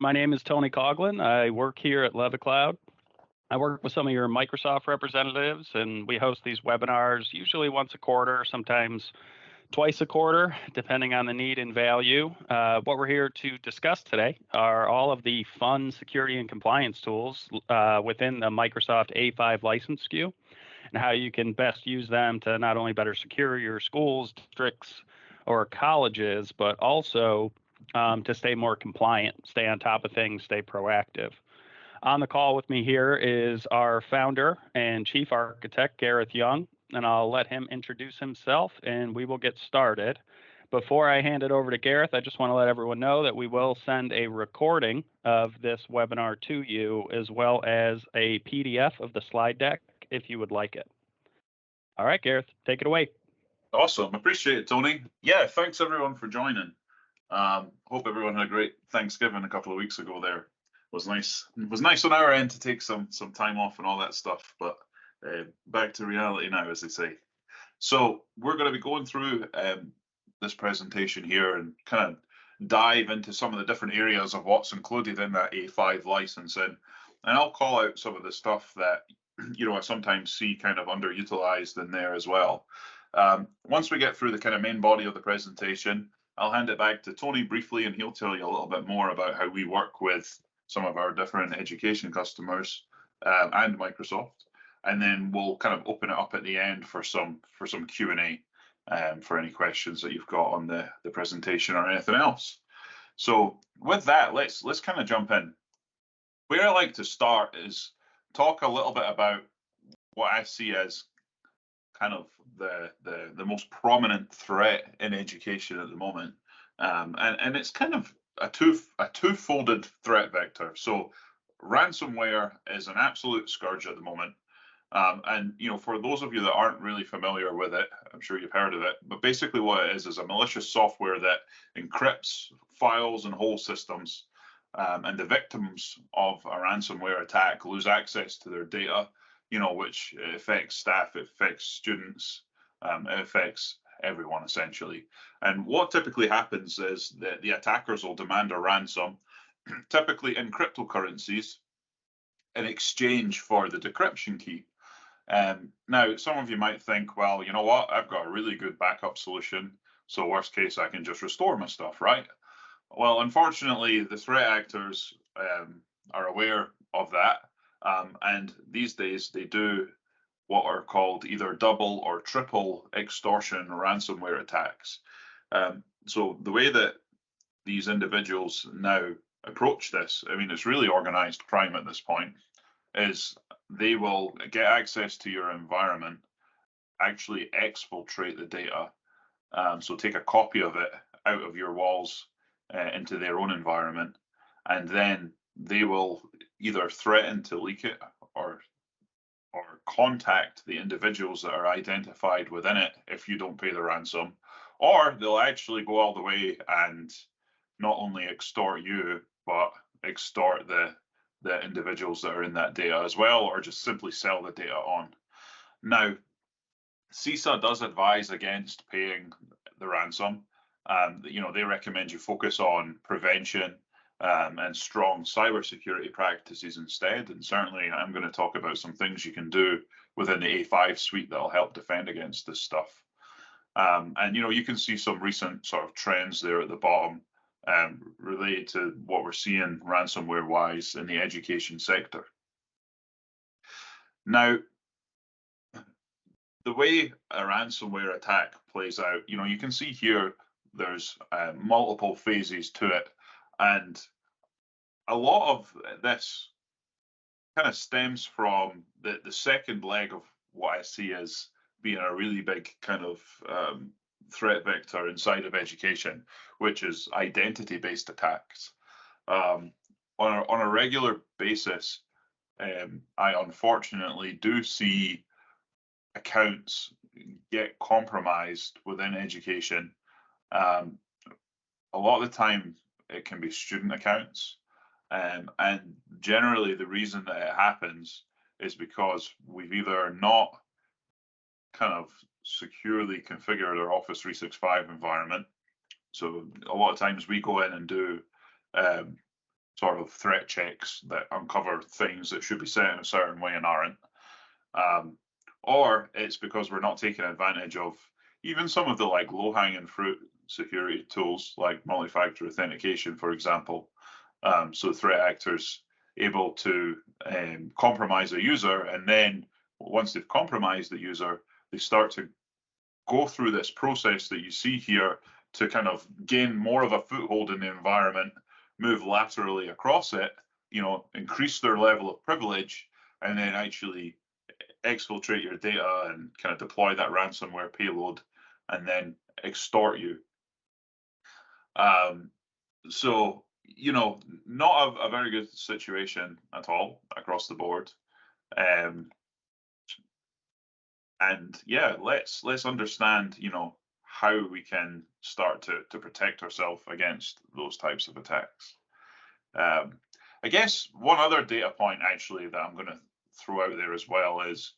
My name is Tony Coughlin. I work here at LevaCloud. I work with some of your Microsoft representatives, and we host these webinars usually once a quarter, sometimes twice a quarter, depending on the need and value. What we're here to discuss today are all of the fun security and compliance tools within the Microsoft A5 license SKU, and how you can best use them to not only better secure your schools, districts, or colleges, but also to stay more compliant, stay on top of things, stay proactive. On the call with me here is our founder and chief architect, Gareth Young, and I'll let him introduce himself and we will get started. Before I hand it over to Gareth, I just want to let everyone know that we will send a recording of this webinar to you, as well as a PDF of the slide deck if you would like it. All right, Gareth, take it away. Awesome. Appreciate it, Tony. Yeah, thanks everyone for joining. Hope everyone had a great Thanksgiving a couple of weeks ago there. Was nice. It was nice on our end to take some time off and all that stuff, but back to reality now, as they say. So we're going to be going through this presentation here and kind of dive into some of the different areas of what's included in that A5 license, and I'll call out some of the stuff that I sometimes see kind of underutilized in there as well. Once we get through the kind of main body of the presentation, I'll hand it back to Tony briefly, and he'll tell you a little bit more about how we work with some of our different education customers and Microsoft, and then we'll kind of open it up at the end for some Q&A for any questions that you've got on the presentation or anything else. So with that, let's kind of jump in. Where I like to start is talk a little bit about what I see as kind of the most prominent threat in education at the moment, and it's kind of a two-folded threat vector. So ransomware is an absolute scourge at the moment, and for those of you that aren't really familiar with it, I'm sure you've heard of it, but basically what it is a malicious software that encrypts files and whole systems, and the victims of a ransomware attack lose access to their data, which affects staff, it affects students, it affects everyone essentially. And what typically happens is that the attackers will demand a ransom, typically in cryptocurrencies, in exchange for the decryption key. Now, some of you might think, well, you know what, I've got a really good backup solution, so worst case, I can just restore my stuff, right? Well, unfortunately, the threat actors are aware of that. And these days they do what are called either double or triple extortion ransomware attacks. So the way that these individuals now approach this, I mean, it's really organized crime at this point, is they will get access to your environment, actually exfiltrate the data, so take a copy of it out of your walls into their own environment, and then they will either threaten to leak it or contact the individuals that are identified within it if you don't pay the ransom, or they'll actually go all the way and not only extort you, but extort the individuals that are in that data as well, or just simply sell the data on. Now, CISA does advise against paying the ransom. They recommend you focus on prevention and strong cybersecurity practices instead. And certainly I'm going to talk about some things you can do within the A5 suite that'll help defend against this stuff. And you can see some recent sort of trends there at the bottom related to what we're seeing ransomware wise in the education sector. Now, the way a ransomware attack plays out, you can see here there's multiple phases to it. And a lot of this kind of stems from the second leg of what I see as being a really big kind of threat vector inside of education, which is identity-based attacks. On a regular basis, I unfortunately do see accounts get compromised within education. A lot of the time, it can be student accounts. And generally, the reason that it happens is because we've either not kind of securely configured our Office 365 environment. So a lot of times we go in and do sort of threat checks that uncover things that should be set in a certain way and aren't. Um, or it's because we're not taking advantage of even some of the like low-hanging fruit security tools like multi-factor authentication, for example. So threat actors able to compromise a user, and then once they've compromised the user, they start to go through this process that you see here to kind of gain more of a foothold in the environment, move laterally across it, increase their level of privilege, and then actually exfiltrate your data and kind of deploy that ransomware payload and then extort you. So, not a very good situation at all across the board. And yeah, let's understand, how we can start to protect ourselves against those types of attacks. I guess one other data point actually that I'm going to throw out there as well is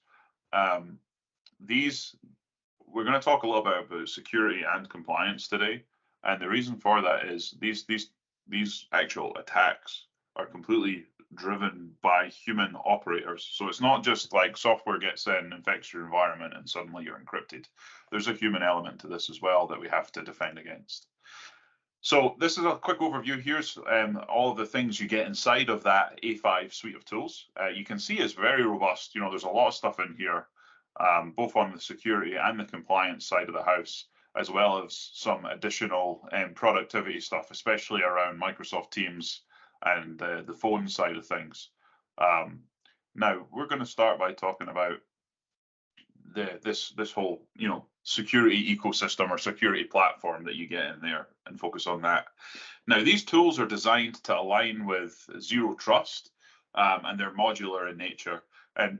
we're going to talk a little bit about security and compliance today, and the reason for that is these actual attacks are completely driven by human operators. So it's not just like software gets in, infects your environment, and suddenly you're encrypted. There's a human element to this as well that we have to defend against. So this is a quick overview. Here's all of the things you get inside of that A5 suite of tools. You can see it's very robust. There's a lot of stuff in here, both on the security and the compliance side of the house, as well as some additional productivity stuff, especially around Microsoft Teams and the phone side of things. Now, we're going to start by talking about this whole security ecosystem or security platform that you get in there and focus on that. Now, these tools are designed to align with zero trust, and they're modular in nature. And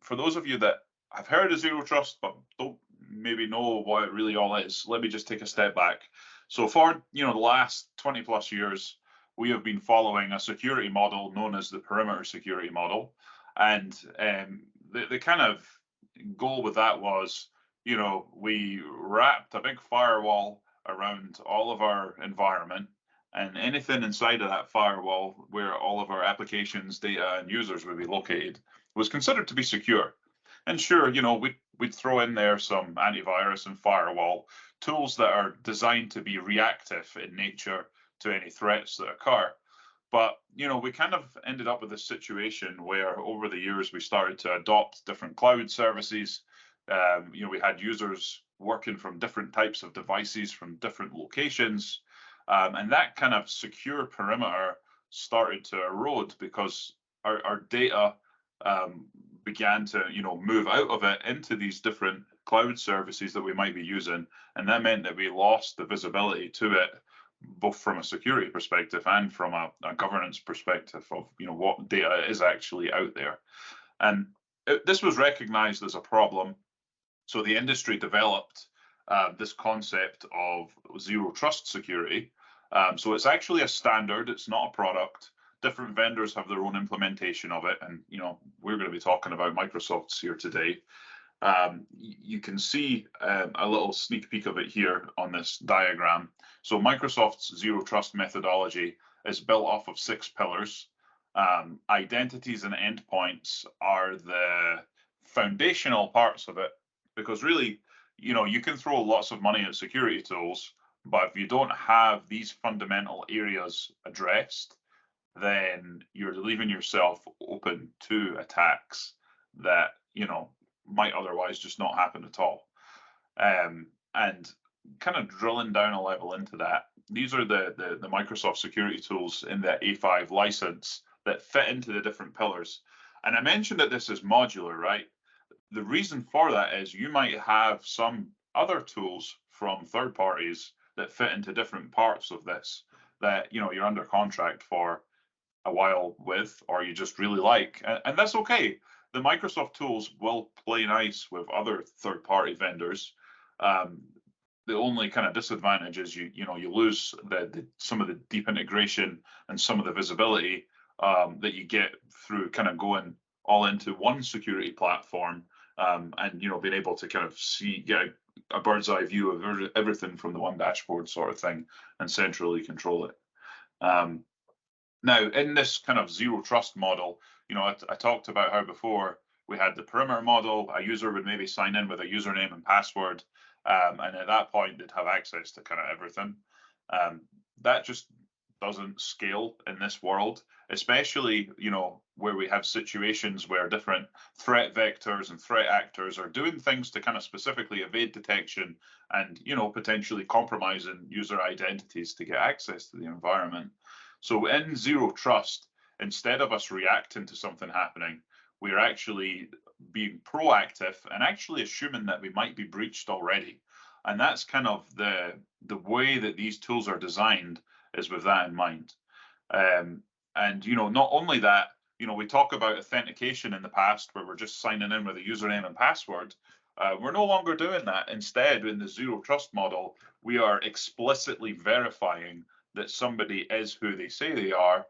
for those of you that have heard of zero trust but don't maybe know what it really all is, let me just take a step back. So for the last 20 plus years, we have been following a security model known as the perimeter security model, and the kind of goal with that was, we wrapped a big firewall around all of our environment, and anything inside of that firewall where all of our applications, data, and users would be located was considered to be secure. And sure, we'd throw in there some antivirus and firewall tools that are designed to be reactive in nature to any threats that occur. But, we kind of ended up with a situation where over the years we started to adopt different cloud services. We had users working from different types of devices from different locations. And that kind of secure perimeter started to erode because our data began to, move out of it into these different cloud services that we might be using. And that meant that we lost the visibility to it, both from a security perspective and from a governance perspective of what data is actually out there. And this was recognized as a problem. So the industry developed this concept of zero trust security. So it's actually a standard, it's not a product. Different vendors have their own implementation of it. And we're going to be talking about Microsoft's here today. You can see a little sneak peek of it here on this diagram. So Microsoft's zero trust methodology is built off of 6 pillars. Identities and endpoints are the foundational parts of it, because really, you can throw lots of money at security tools, but if you don't have these fundamental areas addressed, then you're leaving yourself open to attacks that, might otherwise just not happen at all. And kind of drilling down a level into that, these are the Microsoft security tools in the A5 license that fit into the different pillars. And I mentioned that this is modular, right? The reason for that is you might have some other tools from third parties that fit into different parts of this that, you're under contract for a while with, or you just really like, and that's okay. The Microsoft tools will play nice with other third-party vendors. The only kind of disadvantage is you lose some of the deep integration and some of the visibility that you get through kind of going all into one security platform, and being able to kind of get a bird's eye view of everything from the one dashboard sort of thing and centrally control it. Now, in this kind of zero trust model, I talked about how before we had the perimeter model. A user would maybe sign in with a username and password, and at that point they'd have access to kind of everything. That just doesn't scale in this world, especially where we have situations where different threat vectors and threat actors are doing things to kind of specifically evade detection and potentially compromising user identities to get access to the environment. So in zero trust, instead of us reacting to something happening, we're actually being proactive and actually assuming that we might be breached already. And that's kind of the way that these tools are designed, is with that in mind. And not only that, we talk about authentication in the past where we're just signing in with a username and password. We're no longer doing that. Instead, in the zero trust model, we are explicitly verifying that somebody is who they say they are,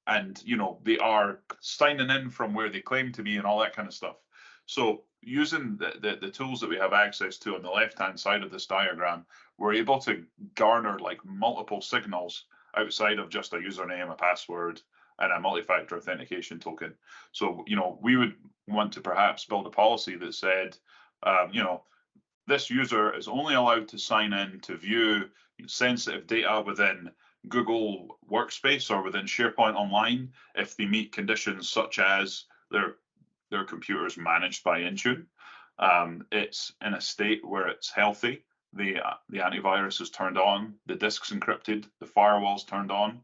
and they are signing in from where they claim to be and all that kind of stuff. So using the tools that we have access to on the left-hand side of this diagram, we're able to garner like multiple signals outside of just a username, a password, and a multi-factor authentication token. So we would want to perhaps build a policy that said, this user is only allowed to sign in to view sensitive data within Google Workspace or within SharePoint Online if they meet conditions such as their computer is managed by Intune. It's in a state where it's healthy. The antivirus is turned on, the disk's encrypted, the firewall's turned on.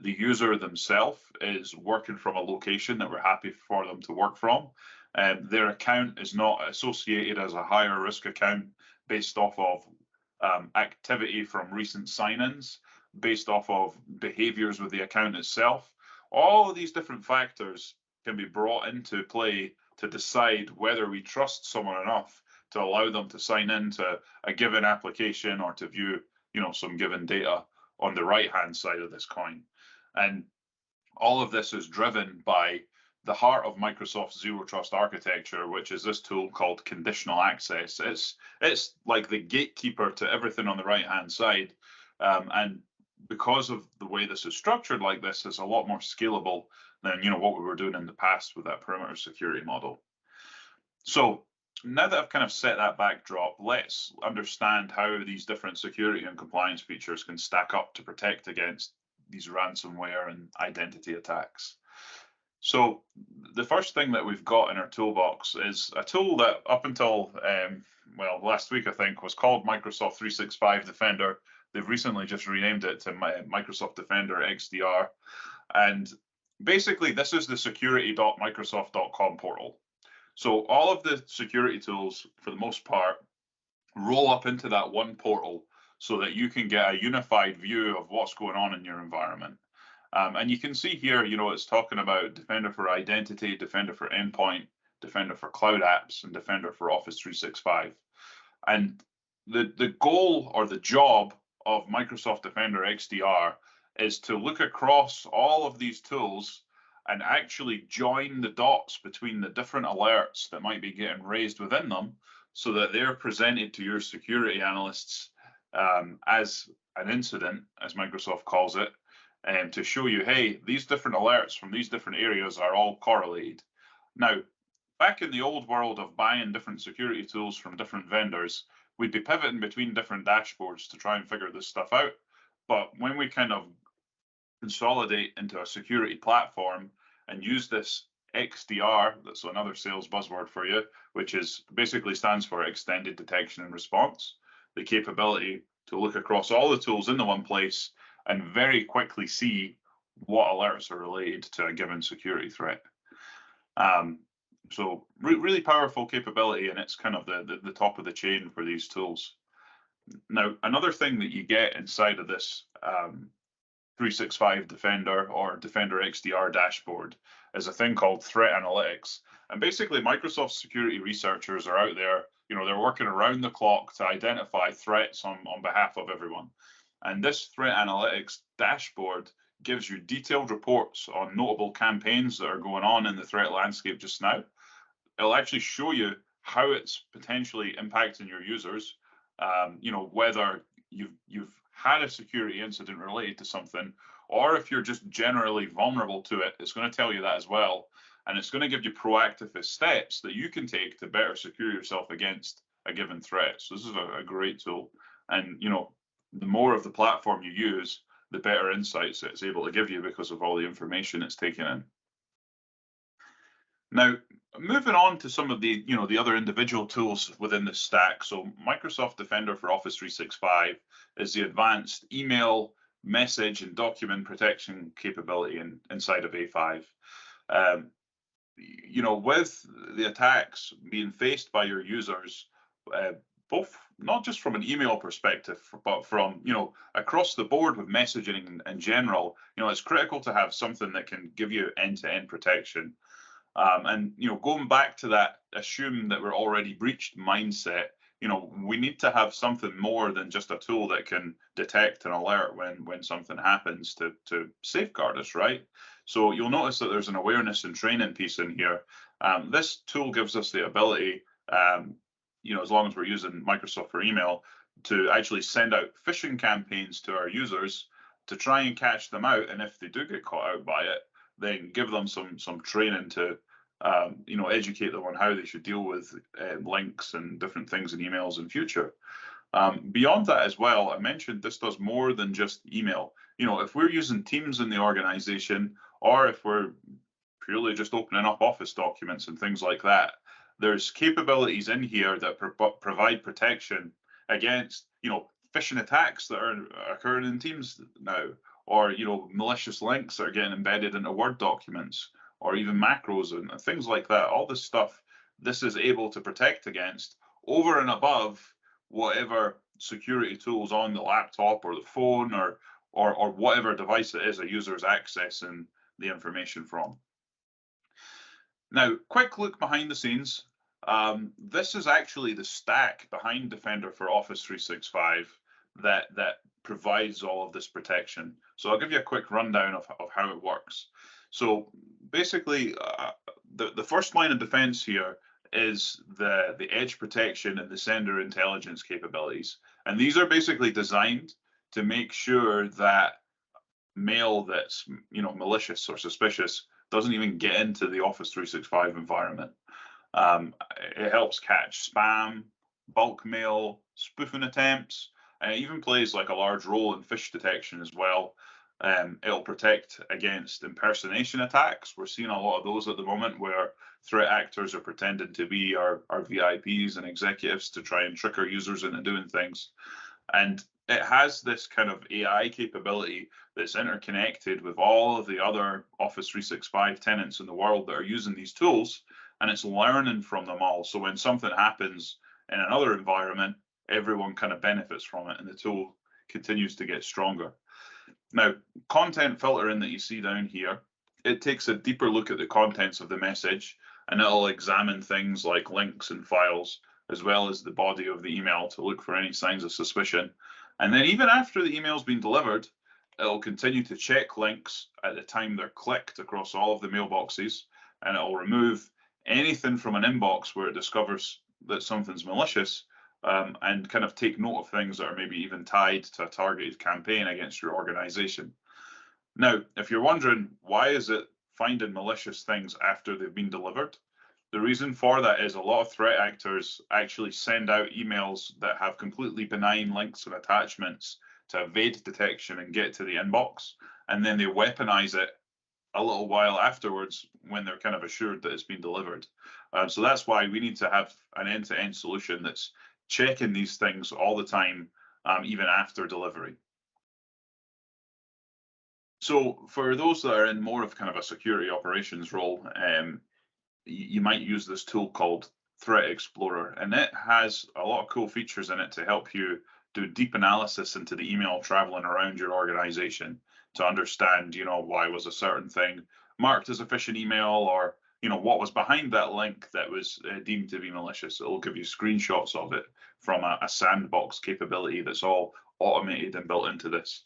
The user themselves is working from a location that we're happy for them to work from. Their account is not associated as a higher risk account based off of activity from recent sign-ins, based off of behaviors with the account itself. All of these different factors can be brought into play to decide whether we trust someone enough to allow them to sign into a given application or to view, some given data on the right-hand side of this coin. And all of this is driven by the heart of Microsoft's zero trust architecture, which is this tool called conditional access. It's like the gatekeeper to everything on the right-hand side. And because of the way this is structured like this, it's a lot more scalable than what we were doing in the past with that perimeter security model. So now that I've kind of set that backdrop, let's understand how these different security and compliance features can stack up to protect against these ransomware and identity attacks. So the first thing that we've got in our toolbox is a tool that up until, last week, I think, was called Microsoft 365 Defender. They've recently just renamed it to Microsoft Defender XDR. And basically, this is the security.microsoft.com portal. So all of the security tools, for the most part, roll up into that one portal so that you can get a unified view of what's going on in your environment. And you can see here, it's talking about Defender for Identity, Defender for Endpoint, Defender for Cloud Apps, and Defender for Office 365. And the goal or the job of Microsoft Defender XDR is to look across all of these tools and actually join the dots between the different alerts that might be getting raised within them so that they're presented to your security analysts as an incident, as Microsoft calls it, and to show you, hey, these different alerts from these different areas are all correlated. Now, back in the old world of buying different security tools from different vendors, we'd be pivoting between different dashboards to try and figure this stuff out. But when we kind of consolidate into a security platform and use this XDR, that's another sales buzzword for you, which is basically stands for extended detection and response, the capability to look across all the tools in the one place and very quickly see what alerts are related to a given security threat. So really powerful capability, and it's kind of the top of the chain for these tools. Now, another thing that you get inside of this 365 Defender or Defender XDR dashboard is a thing called threat analytics. And basically, Microsoft security researchers are out there, they're working around the clock to identify threats on behalf of everyone. And this threat analytics dashboard gives you detailed reports on notable campaigns that are going on in the threat landscape just now. It'll actually show you how it's potentially impacting your users, whether you've had a security incident related to something, or if you're just generally vulnerable to it, it's going to tell you that as well. And it's going to give you proactive steps that you can take to better secure yourself against a given threat. So this is a great tool. And, the more of the platform you use, the better insights it's able to give you because of all the information it's taken in. Now, moving on to some of the, the other individual tools within the stack. So Microsoft Defender for Office 365 is the advanced email, message, and document protection capability inside of A5. With the attacks being faced by your users, both not just from an email perspective, but from across the board with messaging in general, it's critical to have something that can give you end-to-end protection. And going back to that assume that we're already breached mindset, we need to have something more than just a tool that can detect and alert when something happens to safeguard us, right? So you'll notice that there's an awareness and training piece in here. This tool gives us the ability, as long as we're using Microsoft for email, to actually send out phishing campaigns to our users to try and catch them out. And if they do get caught out by it, then give them some training to educate them on how they should deal with links and different things in emails in future. Beyond that as well, I mentioned this does more than just email. If we're using Teams in the organization, or if we're purely just opening up Office documents and things like that, there's capabilities in here that provide protection against phishing attacks that are occurring in Teams now, or malicious links that are getting embedded into Word documents, or even macros and things like that. All this stuff, this is able to protect against over and above whatever security tools on the laptop or the phone or whatever device it is a user is accessing the information from. Now, quick look behind the scenes. This is actually the stack behind Defender for Office 365 that provides all of this protection. So I'll give you a quick rundown of how it works. So basically, the first line of defense here is the edge protection and the sender intelligence capabilities. And these are basically designed to make sure that mail that's malicious or suspicious doesn't even get into the Office 365 environment. It helps catch spam, bulk mail, spoofing attempts, and it even plays like a large role in phish detection as well. It'll protect against impersonation attacks. We're seeing a lot of those at the moment where threat actors are pretending to be our VIPs and executives to try and trick our users into doing things. And it has this kind of AI capability that's interconnected with all of the other Office 365 tenants in the world that are using these tools, and it's learning from them all. So when something happens in another environment, everyone kind of benefits from it, and the tool continues to get stronger. Now, content filtering that you see down here, it takes a deeper look at the contents of the message, and it'll examine things like links and files, as well as the body of the email to look for any signs of suspicion. And then even after the email's been delivered, it'll continue to check links at the time they're clicked across all of the mailboxes, and it'll remove anything from an inbox where it discovers that something's malicious, and kind of take note of things that are maybe even tied to a targeted campaign against your organization. Now, if you're wondering why is it finding malicious things after they've been delivered, the reason for that is a lot of threat actors actually send out emails that have completely benign links and attachments to evade detection and get to the inbox, and then they weaponize it a little while afterwards when they're kind of assured that it's been delivered. So that's why we need to have an end-to-end solution that's checking these things all the time, even after delivery. So for those that are in more of kind of a security operations role, you might use this tool called Threat Explorer, and it has a lot of cool features in it to help you do deep analysis into the email traveling around your organization to understand, why was a certain thing marked as a phishing email, or what was behind that link that was deemed to be malicious. It will give you screenshots of it from a sandbox capability that's all automated and built into this.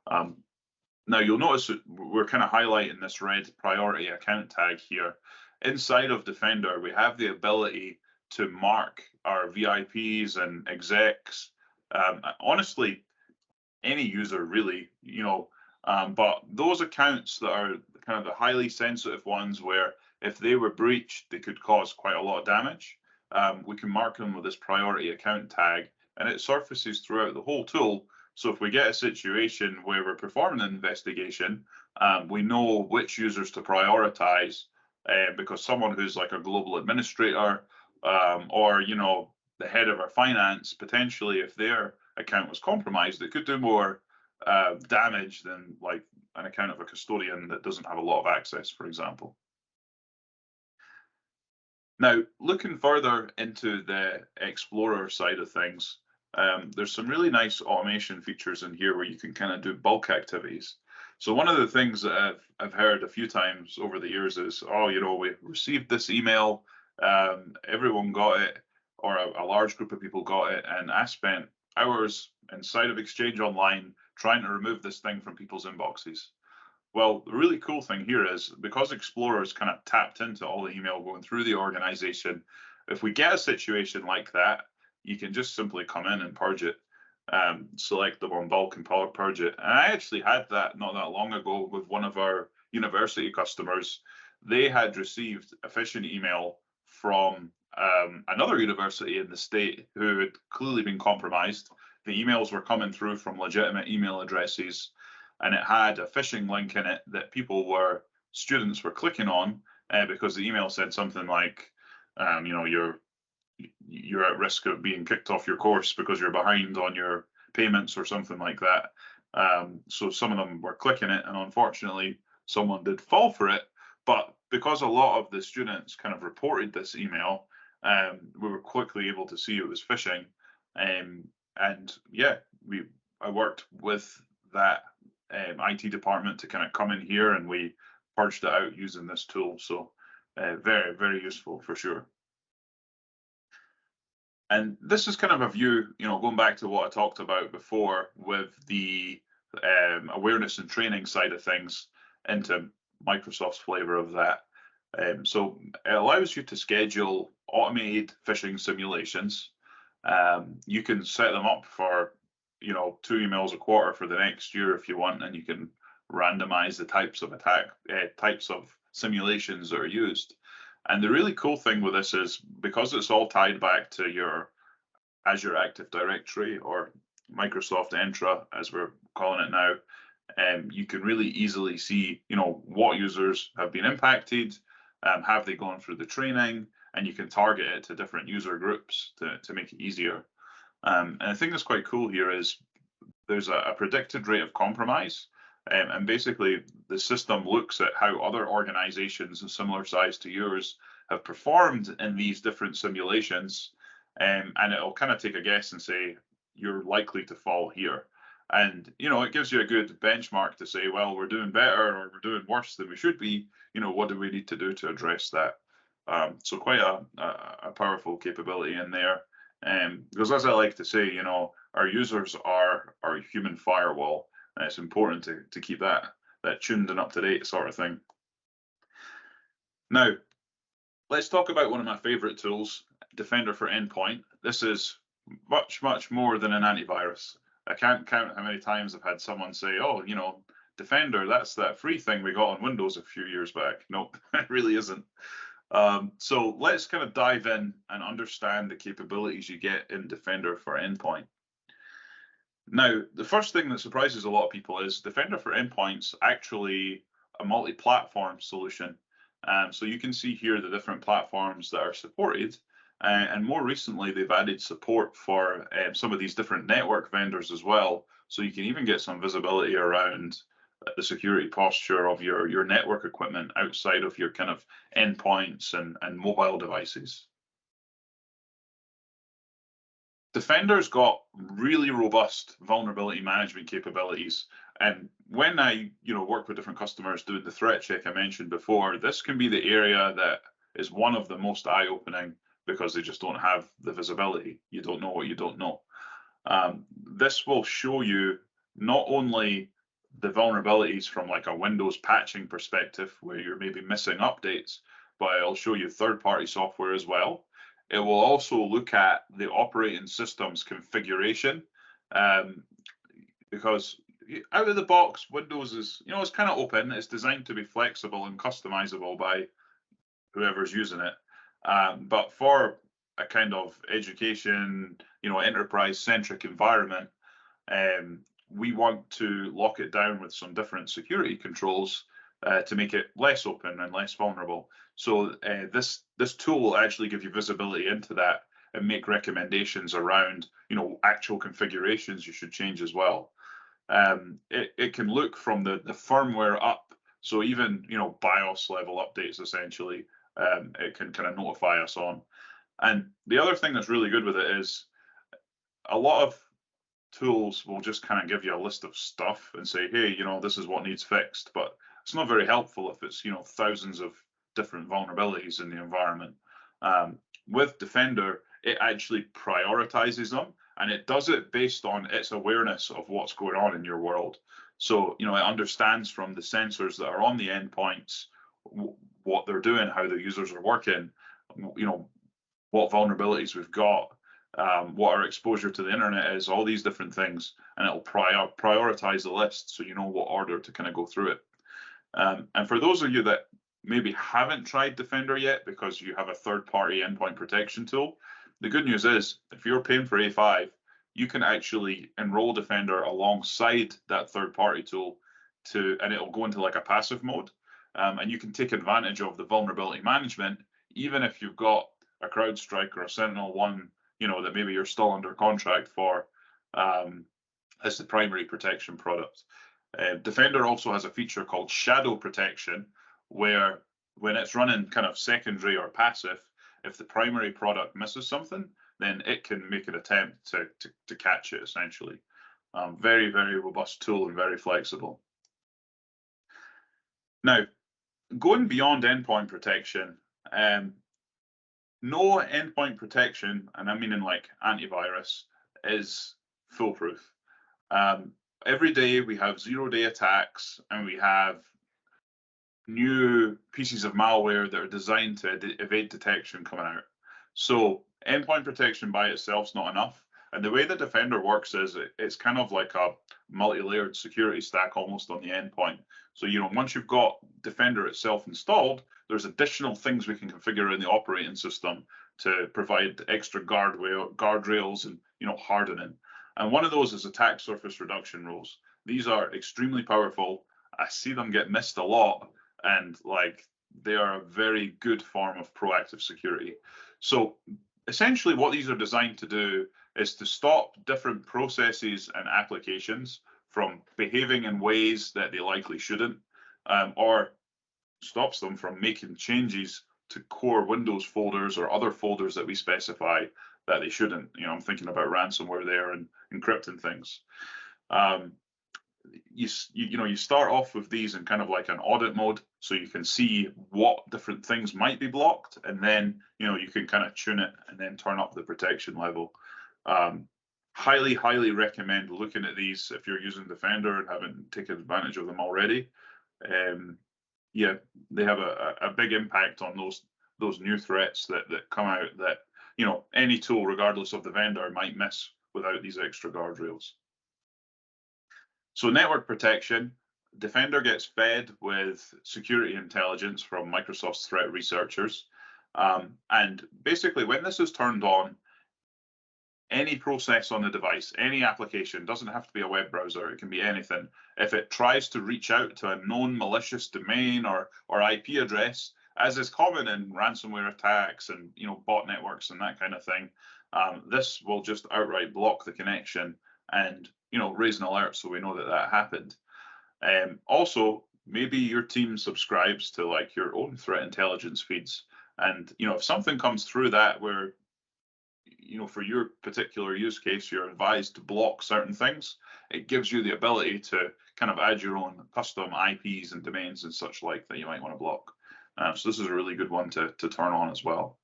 Now you'll notice that we're kind of highlighting this red priority account tag here. Inside of Defender, we have the ability to mark our VIPs and execs. Honestly, any user really, But those accounts that are kind of the highly sensitive ones, where if they were breached, they could cause quite a lot of damage, we can mark them with this priority account tag, and it surfaces throughout the whole tool. So if we get a situation where we're performing an investigation, we know which users to prioritize, because someone who's like a global administrator, or the head of our finance, potentially if their account was compromised, it could do more damage than like an account of a custodian that doesn't have a lot of access, for example. Now, looking further into the Explorer side of things, there's some really nice automation features in here where you can kind of do bulk activities. So one of the things that I've heard a few times over the years is, oh, we received this email, everyone got it, or a large group of people got it, and I spent hours inside of Exchange Online trying to remove this thing from people's inboxes. Well, the really cool thing here is, because Explorer is kind of tapped into all the email going through the organization, if we get a situation like that, you can just simply come in and purge it, select them on bulk and purge it. And I actually had that not that long ago with one of our university customers. They had received a phishing email from another university in the state who had clearly been compromised. The emails were coming through from legitimate email addresses, and it had a phishing link in it that students were clicking on, because the email said something like, you're at risk of being kicked off your course because you're behind on your payments or something like that. So some of them were clicking it, and unfortunately someone did fall for it. But because a lot of the students kind of reported this email, we were quickly able to see it was phishing. And yeah, I worked with that IT department to kind of come in here, and we purged it out using this tool. So very, very useful for sure. And this is kind of a view, going back to what I talked about before with the awareness and training side of things, into Microsoft's flavor of that. So it allows you to schedule automated phishing simulations. You can set them up for 2 emails a quarter for the next year if you want, and you can randomize the types of simulations that are used. And the really cool thing with this is, because it's all tied back to your Azure Active Directory, or Microsoft Entra as we're calling it now, you can really easily see what users have been impacted, have they gone through the training, and you can target it to different user groups to make it easier. And the thing that's quite cool here is there's a predicted rate of compromise, and basically the system looks at how other organizations of similar size to yours have performed in these different simulations, and it'll kind of take a guess and say you're likely to fall here. And it gives you a good benchmark to say, well, we're doing better or we're doing worse than we should be. What do we need to do to address that? So quite a powerful capability in there. Because, as I like to say, our users are our human firewall, and it's important to keep that tuned and up to date sort of thing. Now, let's talk about one of my favorite tools, Defender for Endpoint. This is much, much more than an antivirus. I can't count how many times I've had someone say, oh, Defender, that's that free thing we got on Windows a few years back. Nope, it really isn't. So let's kind of dive in and understand the capabilities you get in Defender for Endpoint. Now, the first thing that surprises a lot of people is Defender for Endpoint's actually a multi-platform solution. So you can see here the different platforms that are supported. And more recently, they've added support for some of these different network vendors as well. So you can even get some visibility around the security posture of your network equipment outside of your kind of endpoints and mobile devices. Defender's got really robust vulnerability management capabilities. And when I work with different customers doing the threat check I mentioned before, this can be the area that is one of the most eye-opening, because they just don't have the visibility. You don't know what you don't know. This will show you not only the vulnerabilities from like a Windows patching perspective, where you're maybe missing updates, but it'll show you third-party software as well. It will also look at the operating system's configuration, because out of the box, Windows is, it's kind of open. It's designed to be flexible and customizable by whoever's using it. But for a kind of education, enterprise-centric environment, we want to lock it down with some different security controls to make it less open and less vulnerable. So this tool will actually give you visibility into that and make recommendations around, actual configurations you should change as well. It can look from the firmware up, so even BIOS level updates essentially, it can kind of notify us on. And the other thing that's really good with it is a lot of tools will just kind of give you a list of stuff and say, hey, this is what needs fixed, but it's not very helpful if it's thousands of different vulnerabilities in the environment. With Defender, it actually prioritizes them, and it does it based on its awareness of what's going on in your world. So it understands from the sensors that are on the endpoints what they're doing, how the users are working, what vulnerabilities we've got, what our exposure to the internet is, all these different things, and it'll prioritize the list so you know what order to kind of go through it. And for those of you that maybe haven't tried Defender yet because you have a third-party endpoint protection tool, the good news is if you're paying for A5, you can actually enroll Defender alongside that third-party tool and it'll go into like a passive mode, and you can take advantage of the vulnerability management even if you've got a CrowdStrike or a SentinelOne, that maybe you're still under contract for as the primary protection product. Defender also has a feature called shadow protection, where when it's running kind of secondary or passive, if the primary product misses something, then it can make an attempt to catch it essentially. Very, very robust tool and very flexible. Now, going beyond endpoint protection, no endpoint protection, and I mean in like antivirus, is foolproof. Every day we have zero-day attacks, and we have new pieces of malware that are designed to evade detection coming out. So endpoint protection by itself is not enough. And the way that Defender works is it's kind of like a multi-layered security stack almost on the endpoint. So, once you've got Defender itself installed, there's additional things we can configure in the operating system to provide extra guardrails and, hardening. And one of those is attack surface reduction rules. These are extremely powerful. I see them get missed a lot, and they are a very good form of proactive security. So essentially what these are designed to do is to stop different processes and applications from behaving in ways that they likely shouldn't, or stops them from making changes to core Windows folders or other folders that we specify that they shouldn't. I'm thinking about ransomware there and encrypting things. You start off with these in kind of like an audit mode, so you can see what different things might be blocked, and then you can kind of tune it and then turn up the protection level. Highly recommend looking at these if you're using Defender and haven't taken advantage of them already. Yeah, they have a big impact on those new threats that come out that any tool, regardless of the vendor, might miss without these extra guardrails. So network protection, Defender gets fed with security intelligence from Microsoft's threat researchers. And basically, when this is turned on, any process on the device, any application, doesn't have to be a web browser, it can be anything. If it tries to reach out to a known malicious domain or IP address, as is common in ransomware attacks and bot networks and that kind of thing, this will just outright block the connection and raise an alert so we know that happened. Also, maybe your team subscribes to your own threat intelligence feeds, and if something comes through that where for your particular use case you're advised to block certain things, it gives you the ability to kind of add your own custom IPs and domains and such like that you might want to block. So this is a really good one to turn on as well.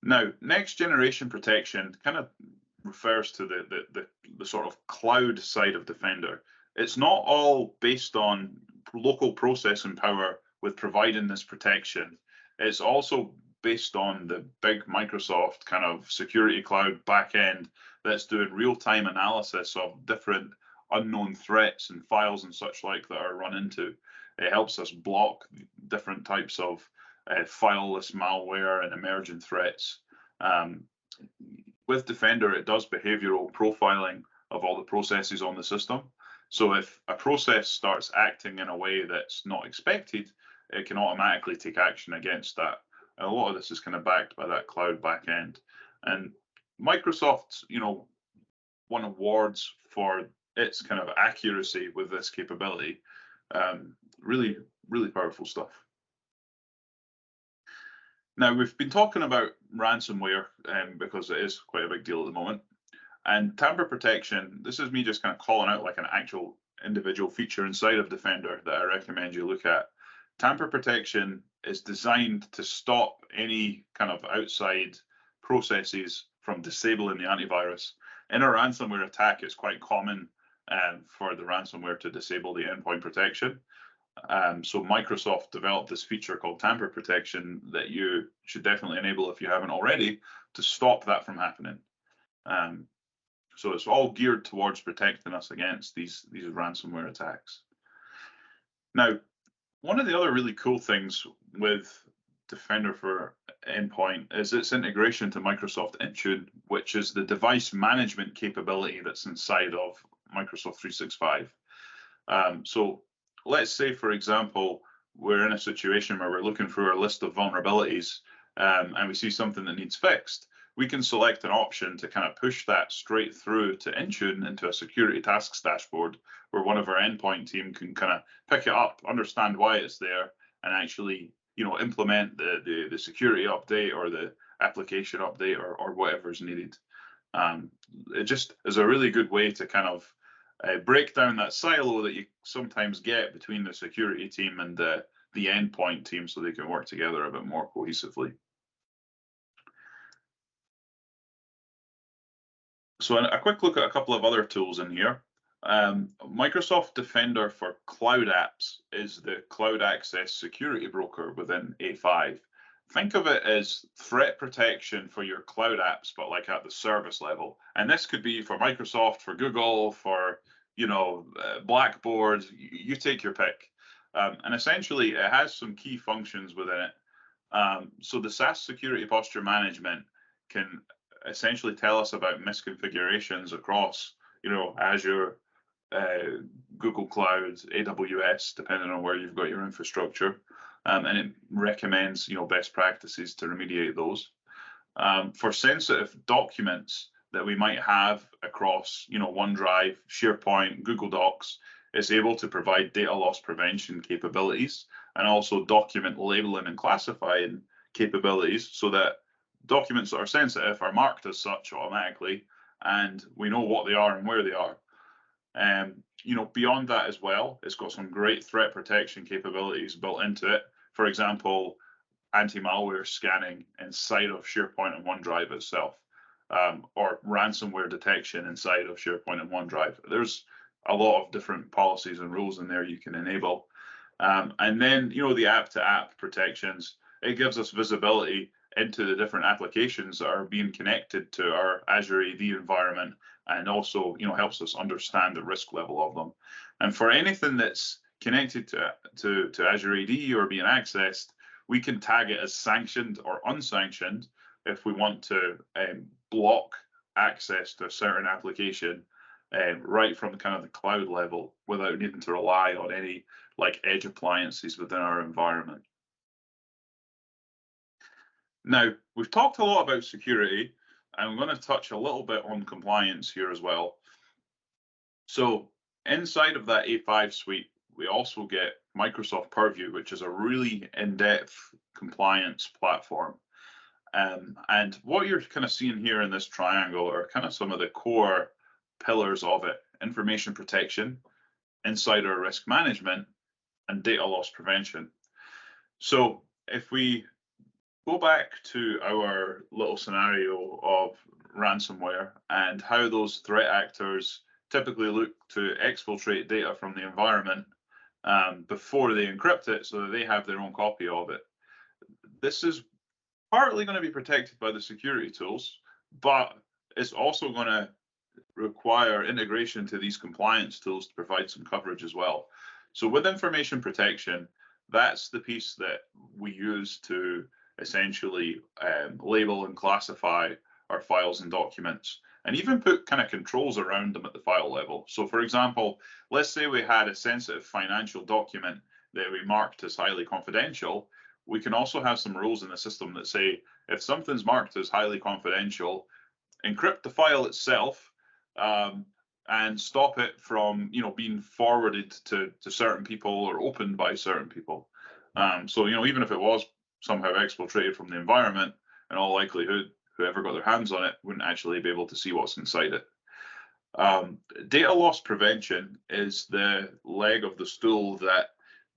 Now, next generation protection kind of refers to the sort of cloud side of Defender. It's not all based on local processing power with providing this protection. It's also based on the big Microsoft kind of security cloud backend that's doing real-time analysis of different unknown threats and files and such like that are run into. It helps us block different types of fileless malware and emergent threats. With Defender, it does behavioral profiling of all the processes on the system. So if a process starts acting in a way that's not expected, it can automatically take action against that. And a lot of this is kind of backed by that cloud backend. And Microsoft, won awards for its kind of accuracy with this capability. Really, really powerful stuff. Now, we've been talking about ransomware because it is quite a big deal at the moment. And tamper protection, this is me just kind of calling out like an actual individual feature inside of Defender that I recommend you look at. Tamper protection is designed to stop any kind of outside processes from disabling the antivirus. In a ransomware attack, it's quite common for the ransomware to disable the endpoint protection. So Microsoft developed this feature called tamper protection that you should definitely enable if you haven't already to stop that from happening. So it's all geared towards protecting us against these ransomware attacks. Now, one of the other really cool things with Defender for Endpoint is its integration to Microsoft Intune, which is the device management capability that's inside of Microsoft 365. So let's say, for example, we're in a situation where we're looking through our list of vulnerabilities and we see something that needs fixed. We can select an option to kind of push that straight through to Intune into a security tasks dashboard where one of our endpoint team can kind of pick it up, understand why it's there, and actually, implement the security update or the application update or whatever is needed. It just is a really good way to kind of break down that silo that you sometimes get between the security team and the endpoint team so they can work together a bit more cohesively. So a quick look at a couple of other tools in here. Microsoft Defender for Cloud Apps is the cloud access security broker within A5. Think of it as threat protection for your cloud apps, but like at the service level. And this could be for Microsoft, for Google, for Blackboard, you take your pick. And essentially, it has some key functions within it. So the SaaS security posture management can essentially tell us about misconfigurations across, Azure, Google Cloud, AWS, depending on where you've got your infrastructure, and it recommends, best practices to remediate those. For sensitive documents that we might have across, OneDrive, SharePoint, Google Docs, it's able to provide data loss prevention capabilities and also document labeling and classifying capabilities so that documents that are sensitive are marked as such automatically, and we know what they are and where they are. Beyond that as well, it's got some great threat protection capabilities built into it. For example, anti-malware scanning inside of SharePoint and OneDrive itself, or ransomware detection inside of SharePoint and OneDrive. There's a lot of different policies and rules in there you can enable. And then, the app-to-app protections, it gives us visibility into the different applications that are being connected to our Azure AD environment, and also, helps us understand the risk level of them. And for anything that's connected to Azure AD or being accessed, we can tag it as sanctioned or unsanctioned if we want to block access to a certain application right from kind of the cloud level without needing to rely on any like edge appliances within our environment. Now, we've talked a lot about security, and I'm going to touch a little bit on compliance here as well. So inside of that A5 suite, we also get Microsoft Purview, which is a really in-depth compliance platform. And what you're kind of seeing here in this triangle are kind of some of the core pillars of it: information protection, insider risk management, and data loss prevention. So if we go back to our little scenario of ransomware and how those threat actors typically look to exfiltrate data from the environment before they encrypt it so that they have their own copy of it. This is partly going to be protected by the security tools, but it's also going to require integration to these compliance tools to provide some coverage as well. So with information protection, that's the piece that we use to essentially label and classify our files and documents, and even put kind of controls around them at the file level. So for example, let's say we had a sensitive financial document that we marked as highly confidential. We can also have some rules in the system that say, if something's marked as highly confidential, encrypt the file itself, and stop it from, being forwarded to certain people or opened by certain people. So, even if it was somehow exfiltrated from the environment, in all likelihood, whoever got their hands on it wouldn't actually be able to see what's inside it. Data loss prevention is the leg of the stool that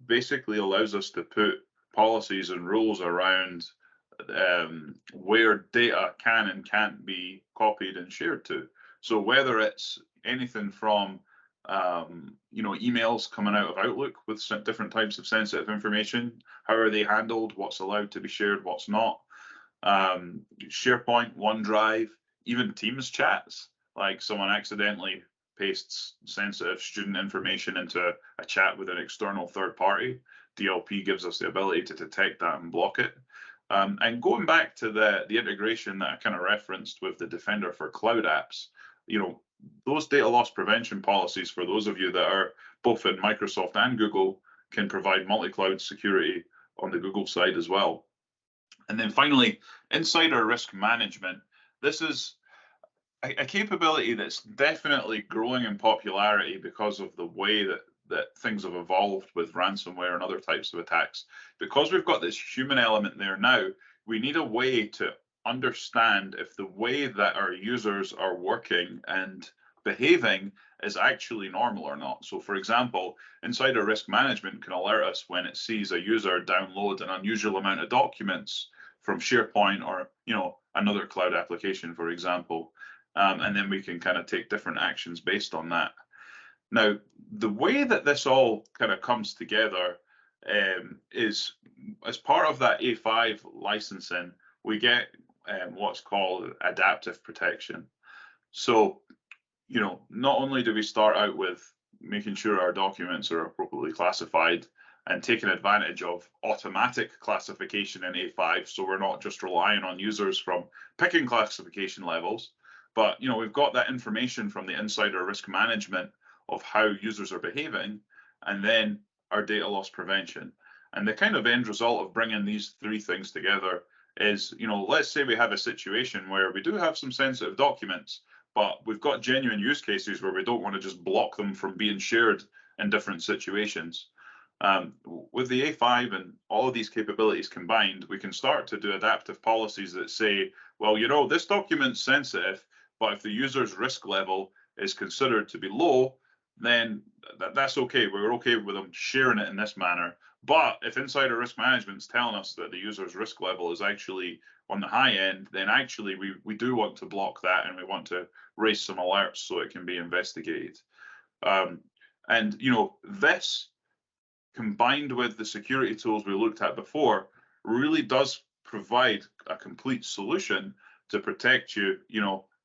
basically allows us to put policies and rules around where data can and can't be copied and shared to. So whether it's anything from emails coming out of Outlook with different types of sensitive information, how are they handled, what's allowed to be shared, what's not, SharePoint, OneDrive, even Teams chats, like someone accidentally pastes sensitive student information into a chat with an external third party, DLP gives us the ability to detect that and block it. And going back to the integration that I kind of referenced with the Defender for cloud apps, those data loss prevention policies, for those of you that are both in Microsoft and Google, can provide multi-cloud security on the Google side as well. And then finally, insider risk management. This is a capability that's definitely growing in popularity because of the way that things have evolved with ransomware and other types of attacks. Because we've got this human element there now, we need a way to understand if the way that our users are working and behaving is actually normal or not. So for example, insider risk management can alert us when it sees a user download an unusual amount of documents from SharePoint or another cloud application, for example. And then we can kind of take different actions based on that. Now, the way that this all kind of comes together is as part of that A5 licensing, we get what's called adaptive protection. So, not only do we start out with making sure our documents are appropriately classified and taking advantage of automatic classification in A5, so we're not just relying on users from picking classification levels, but we've got that information from the insider risk management of how users are behaving, and then our data loss prevention. And the kind of end result of bringing these three things together is, let's say we have a situation where we do have some sensitive documents, but we've got genuine use cases where we don't want to just block them from being shared in different situations. With the A5 and all of these capabilities combined, we can start to do adaptive policies that say, well, this document's sensitive, but if the user's risk level is considered to be low, then that's okay. We're okay with them sharing it in this manner. But if insider risk management's telling us that the user's risk level is actually on the high end, then actually we do want to block that, and we want to raise some alerts so it can be investigated. And this, combined with the security tools we looked at before, really does provide a complete solution to protect you,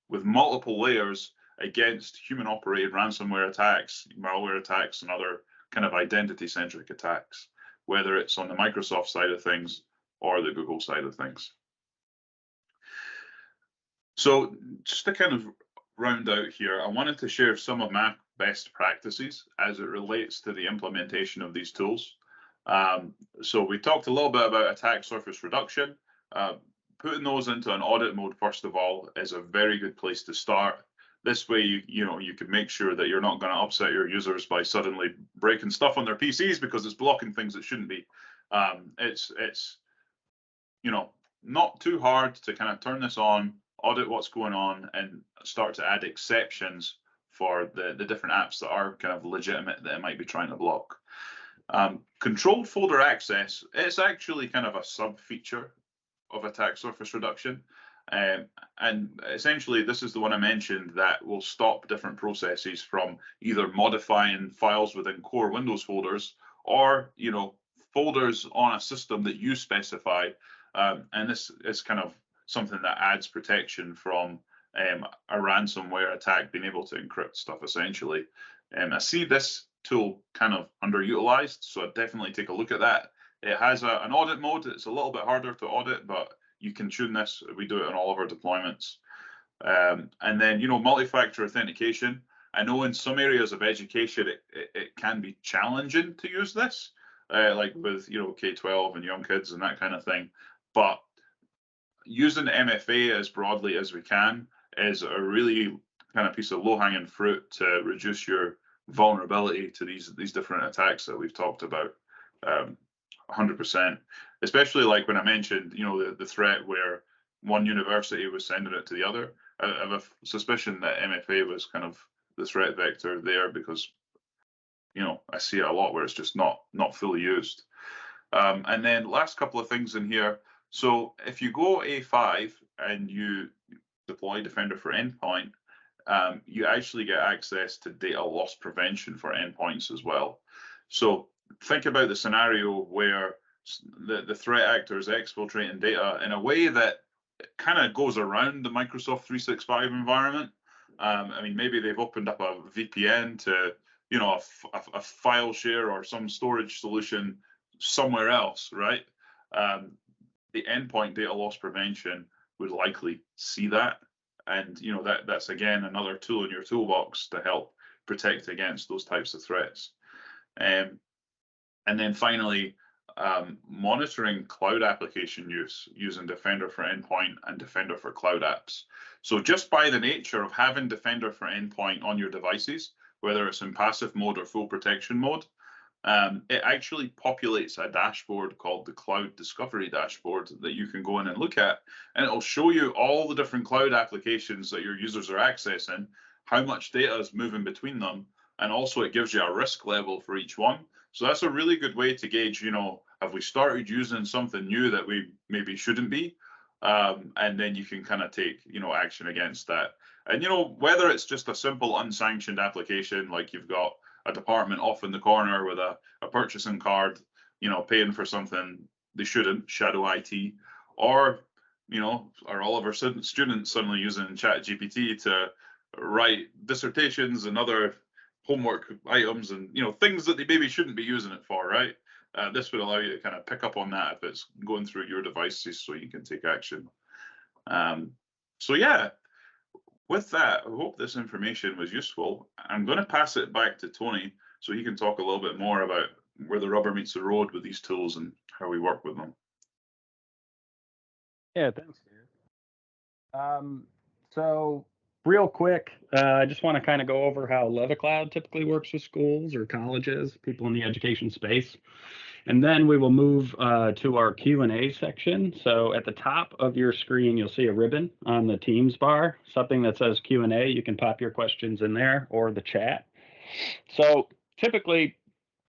with multiple layers against human-operated ransomware attacks, malware attacks, and other kind of identity-centric attacks, whether it's on the Microsoft side of things or the Google side of things. So just to kind of round out here, I wanted to share some of my best practices as it relates to the implementation of these tools. So we talked a little bit about attack surface reduction. Putting those into an audit mode, first of all, is a very good place to start. This way, you can make sure that you're not going to upset your users by suddenly breaking stuff on their PCs because it's blocking things that shouldn't be. It's not too hard to kind of turn this on, audit what's going on, and start to add exceptions for the different apps that are kind of legitimate that it might be trying to block. Controlled folder access, it's actually kind of a sub-feature of attack surface reduction. And essentially, this is the one I mentioned that will stop different processes from either modifying files within core Windows folders or, folders on a system that you specify. And this is kind of something that adds protection from a ransomware attack being able to encrypt stuff essentially. I see this tool kind of underutilized, so I'd definitely take a look at that. It has an audit mode. It's a little bit harder to audit, but you can tune this. We do it on all of our deployments. And then, multi-factor authentication. I know in some areas of education, it can be challenging to use this, like with, K-12 and young kids and that kind of thing. But using MFA as broadly as we can is a really kind of piece of low-hanging fruit to reduce your vulnerability to these different attacks that we've talked about. 100%, especially like when I mentioned, the threat where one university was sending it to the other. I have a suspicion that MFA was kind of the threat vector there because, I see it a lot where it's just not fully used. And then last couple of things in here. So if you go A5 and you deploy Defender for Endpoint, you actually get access to data loss prevention for endpoints as well. So think about the scenario where the threat actor is exfiltrating data in a way that kind of goes around the Microsoft 365 environment. Maybe they've opened up a VPN to, a file share or some storage solution somewhere else, right? The endpoint data loss prevention would likely see that. And, that's, again, another tool in your toolbox to help protect against those types of threats. And then finally, monitoring cloud application use using Defender for Endpoint and Defender for Cloud Apps. So just by the nature of having Defender for Endpoint on your devices, whether it's in passive mode or full protection mode, it actually populates a dashboard called the Cloud Discovery Dashboard that you can go in and look at, and it'll show you all the different cloud applications that your users are accessing, how much data is moving between them, and also it gives you a risk level for each one. So that's a really good way to gauge, have we started using something new that we maybe shouldn't be? And then you can kind of take, action against that. And, whether it's just a simple unsanctioned application, like you've got a department off in the corner with a purchasing card, paying for something they shouldn't, shadow IT, or, are all of our students suddenly using ChatGPT to write dissertations and other homework items and, things that they maybe shouldn't be using it for, right? This would allow you to kind of pick up on that if it's going through your devices so you can take action. So yeah, with that, I hope this information was useful. I'm going to pass it back to Tony so he can talk a little bit more about where the rubber meets the road with these tools and how we work with them. Yeah, thanks, Darren. So real quick, I just want to kind of go over how LevaCloud typically works with schools or colleges, people in the education space. And then we will move to our Q&A section. So at the top of your screen, you'll see a ribbon on the Teams bar, something that says Q&A. You can pop your questions in there or the chat. So typically,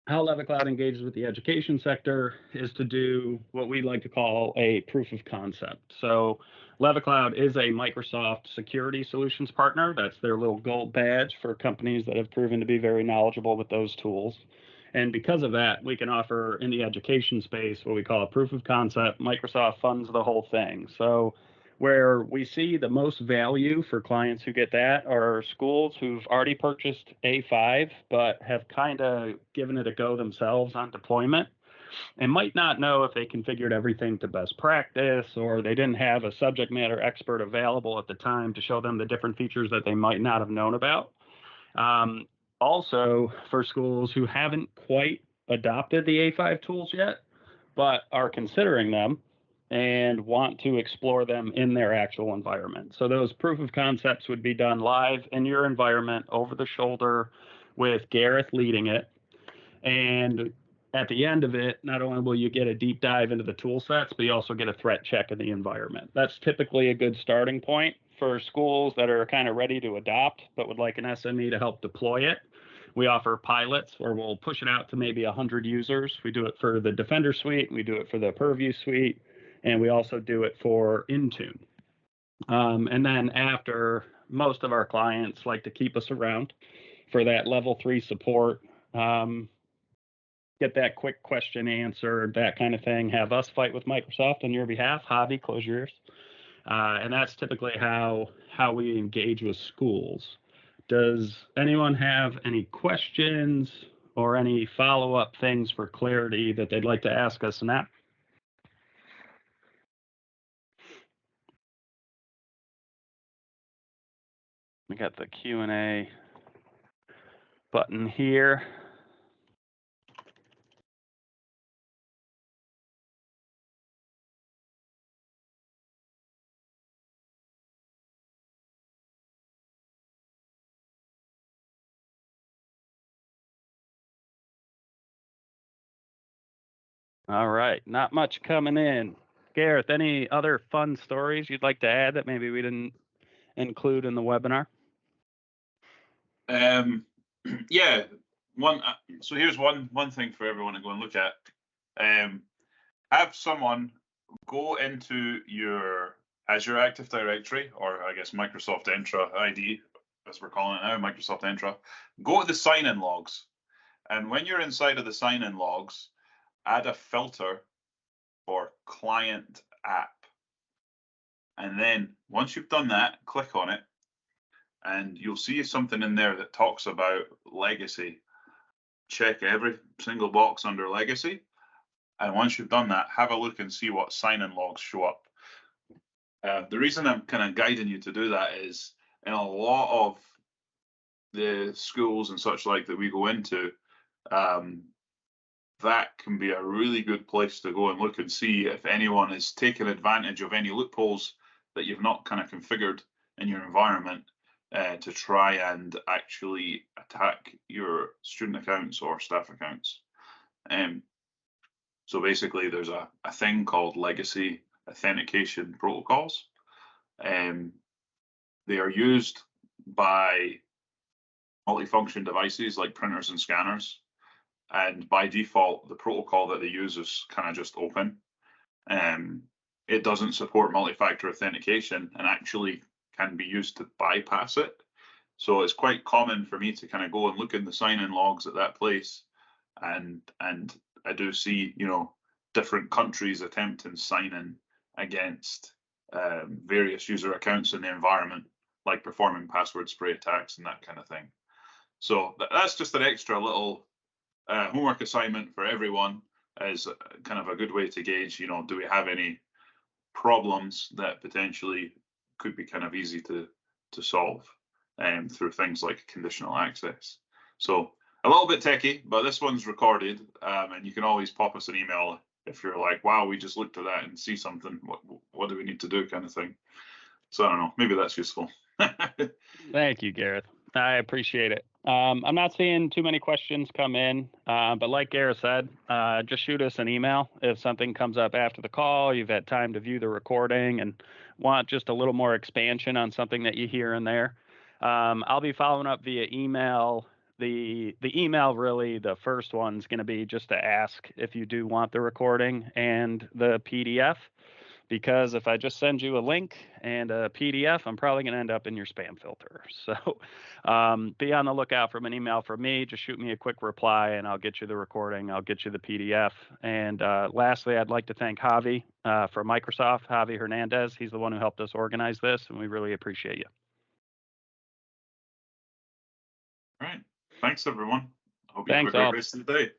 how LevaCloud engages with the education sector is to do what we like to call a proof of concept. So LevaCloud is a Microsoft security solutions partner. That's their little gold badge for companies that have proven to be very knowledgeable with those tools. And because of that, we can offer in the education space what we call a proof of concept. Microsoft funds the whole thing. So where we see the most value for clients who get that are schools who've already purchased A5, but have kind of given it a go themselves on deployment and might not know if they configured everything to best practice, or they didn't have a subject matter expert available at the time to show them the different features that they might not have known about. Also, for schools who haven't quite adopted the A5 tools yet, but are considering them and want to explore them in their actual environment. So those proof of concepts would be done live in your environment over the shoulder with Gareth leading it. And at the end of it, not only will you get a deep dive into the tool sets, but you also get a threat check of the environment. That's typically a good starting point for schools that are kind of ready to adopt, but would like an SME to help deploy it. We offer pilots where we'll push it out to maybe 100 users. We do it for the Defender suite, we do it for the Purview suite, and we also do it for Intune. And then after, most of our clients like to keep us around for that level 3 support, get that quick question answered, that kind of thing, have us fight with Microsoft on your behalf. Javi, close your ears. And that's typically how we engage with schools. Does anyone have any questions or any follow-up things for clarity that they'd like to ask us in that? We got the Q&A button here. All right, not much coming in. Gareth, any other fun stories you'd like to add that maybe we didn't include in the webinar? Yeah, so here's one thing for everyone to go and look at. Have someone go into your Azure Active Directory, or I guess Microsoft Entra ID, as we're calling it now, Microsoft Entra. Go to the sign-in logs, and when you're inside of the sign-in logs, add a filter for client app. And then once you've done that, click on it, and you'll see something in there that talks about legacy. Check every single box under legacy. And once you've done that, have a look and see what sign-in logs show up. The reason I'm kind of guiding you to do that is in a lot of the schools and such like that we go into, that can be a really good place to go and look and see if anyone is taking advantage of any loopholes that you've not kind of configured in your environment to try and actually attack your student accounts or staff accounts. So basically there's a thing called legacy authentication protocols. They are used by multifunction devices like printers and scanners. And by default, the protocol that they use is kind of just open. It doesn't support multi-factor authentication and actually can be used to bypass it. So it's quite common for me to kind of go and look in the sign-in logs at that place. And I do see, different countries attempt and sign in against various user accounts in the environment, like performing password spray attacks and that kind of thing. So that's just an extra little homework assignment for everyone, as kind of a good way to gauge, do we have any problems that potentially could be kind of easy to solve through things like conditional access. So a little bit techie, but this one's recorded, and you can always pop us an email if you're like, wow, we just looked at that and see something. What do we need to do, kind of thing. So I don't know, maybe that's useful. Thank you, Gareth. I appreciate it. I'm not seeing too many questions come in, but like Gareth said, just shoot us an email if something comes up after the call, you've had time to view the recording and want just a little more expansion on something that you hear in there. I'll be following up via email. The email, really, the first one's going to be just to ask if you do want the recording and the PDF. Because if I just send you a link and a PDF, I'm probably going to end up in your spam filter. So be on the lookout for an email from me. Just shoot me a quick reply and I'll get you the recording. I'll get you the PDF. And lastly, I'd like to thank Javi for Microsoft, Javi Hernandez. He's the one who helped us organize this, and we really appreciate you. All right. Thanks, everyone. Hope you Thanks, have a great all. rest of the day.